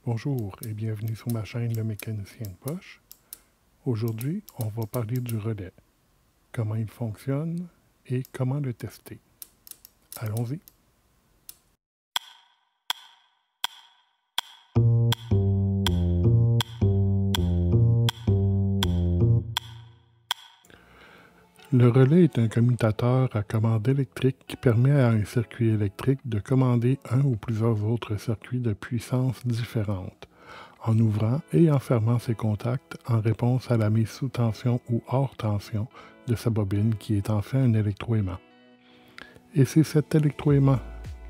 Bonjour et bienvenue sur ma chaîne Le Mécanicien de Poche. Aujourd'hui, on va parler du relais, comment il fonctionne et comment le tester. Allons-y. Le relais est un commutateur à commande électrique qui permet à un circuit électrique de commander un ou plusieurs autres circuits de puissance différentes, en ouvrant et en fermant ses contacts en réponse à la mise sous tension ou hors tension de sa bobine qui est en fait un électroaimant. Et c'est cet électroaimant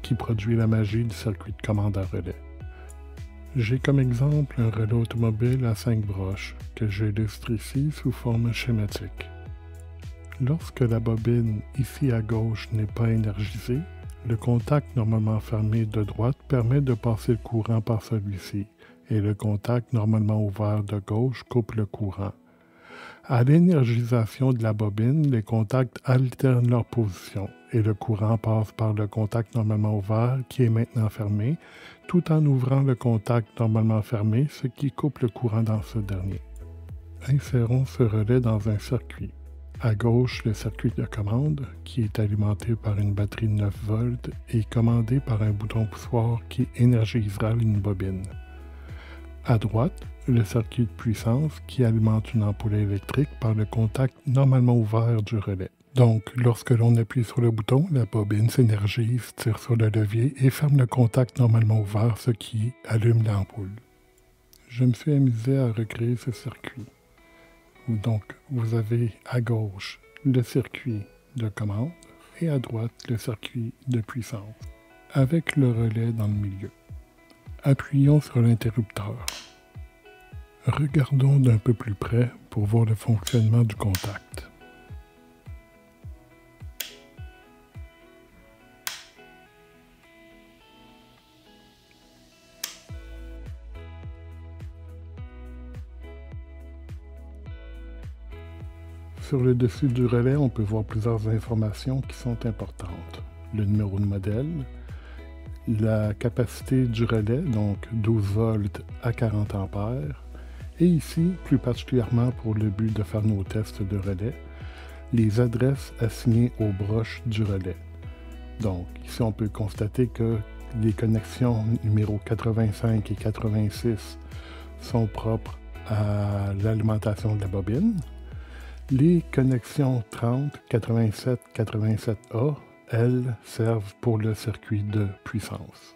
qui produit la magie du circuit de commande à relais. J'ai comme exemple un relais automobile à 5 broches que j'illustre ici sous forme schématique. Lorsque la bobine ici à gauche n'est pas énergisée, le contact normalement fermé de droite permet de passer le courant par celui-ci et le contact normalement ouvert de gauche coupe le courant. À l'énergisation de la bobine, les contacts alternent leur position et le courant passe par le contact normalement ouvert qui est maintenant fermé, tout en ouvrant le contact normalement fermé, ce qui coupe le courant dans ce dernier. Insérons ce relais dans un circuit. À gauche, le circuit de commande, qui est alimenté par une batterie de 9 volts et commandé par un bouton poussoir qui énergisera une bobine. À droite, le circuit de puissance qui alimente une ampoule électrique par le contact normalement ouvert du relais. Donc, lorsque l'on appuie sur le bouton, la bobine s'énergise, tire sur le levier et ferme le contact normalement ouvert, ce qui allume l'ampoule. Je me suis amusé à recréer ce circuit. Donc, vous avez à gauche le circuit de commande et à droite le circuit de puissance, avec le relais dans le milieu. Appuyons sur l'interrupteur. Regardons d'un peu plus près pour voir le fonctionnement du contact. Sur le dessus du relais, on peut voir plusieurs informations qui sont importantes. Le numéro de modèle, la capacité du relais, donc 12 volts à 40 ampères, et ici, plus particulièrement pour le but de faire nos tests de relais, les adresses assignées aux broches du relais. Donc, ici, on peut constater que les connexions numéro 85 et 86 sont propres à l'alimentation de la bobine. Les connexions 30, 87, 87A, elles, servent pour le circuit de puissance.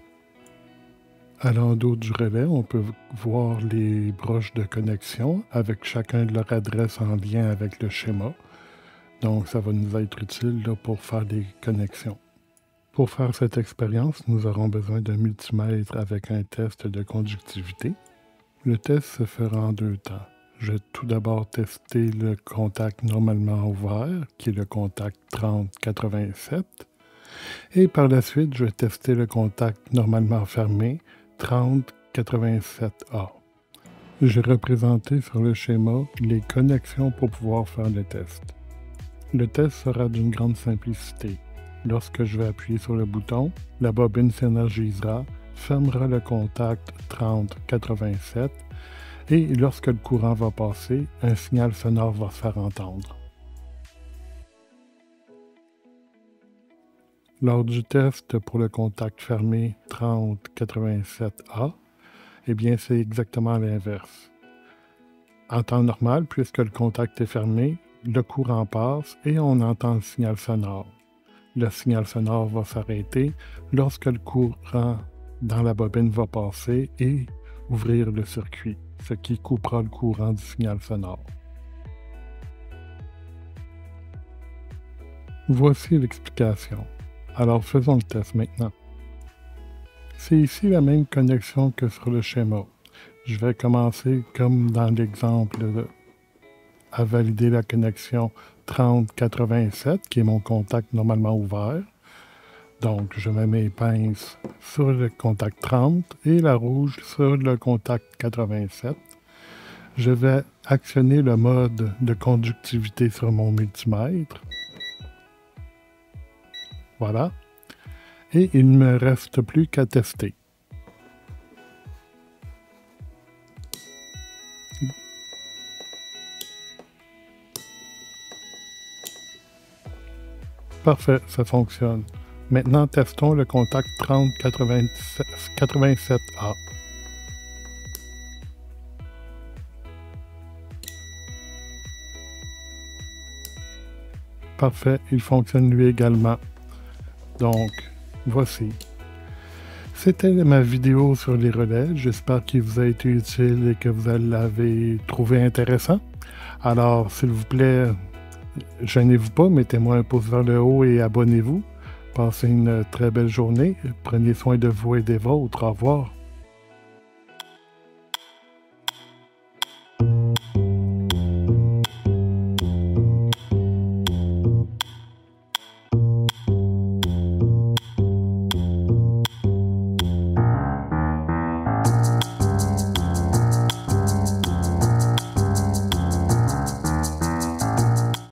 À l'endos du relais, on peut voir les broches de connexion avec chacun de leurs adresses en lien avec le schéma. Donc, ça va nous être utile là, pour faire des connexions. Pour faire cette expérience, nous aurons besoin d'un multimètre avec un test de conductivité. Le test se fera en deux temps. Je vais tout d'abord tester le contact normalement ouvert, qui est le contact 3087. Et par la suite, je vais tester le contact normalement fermé, 3087A. J'ai représenté sur le schéma les connexions pour pouvoir faire le test. Le test sera d'une grande simplicité. Lorsque je vais appuyer sur le bouton, la bobine s'énergisera, fermera le contact 3087 et lorsque le courant va passer, un signal sonore va se faire entendre. Lors du test pour le contact fermé 3087A, eh bien c'est exactement l'inverse. En temps normal, puisque le contact est fermé, le courant passe et on entend le signal sonore. Le signal sonore va s'arrêter lorsque le courant dans la bobine va passer et ouvrir le circuit, ce qui coupera le courant du signal sonore. Voici l'explication. Alors faisons le test maintenant. C'est ici la même connexion que sur le schéma. Je vais commencer comme dans l'exemple à valider la connexion 3087 qui est mon contact normalement ouvert. Donc, je mets mes pinces sur le contact 30 et la rouge sur le contact 87. Je vais actionner le mode de conductivité sur mon multimètre. Voilà. Et il ne me reste plus qu'à tester. Parfait, ça fonctionne. Maintenant, testons le contact 3087A. Parfait, il fonctionne lui également. Donc, voici. C'était ma vidéo sur les relais. J'espère qu'il vous a été utile et que vous l'avez trouvé intéressant. Alors, s'il vous plaît, gênez-vous pas, mettez-moi un pouce vers le haut et abonnez-vous. Passez une très belle journée. Prenez soin de vous et des vôtres. Au revoir.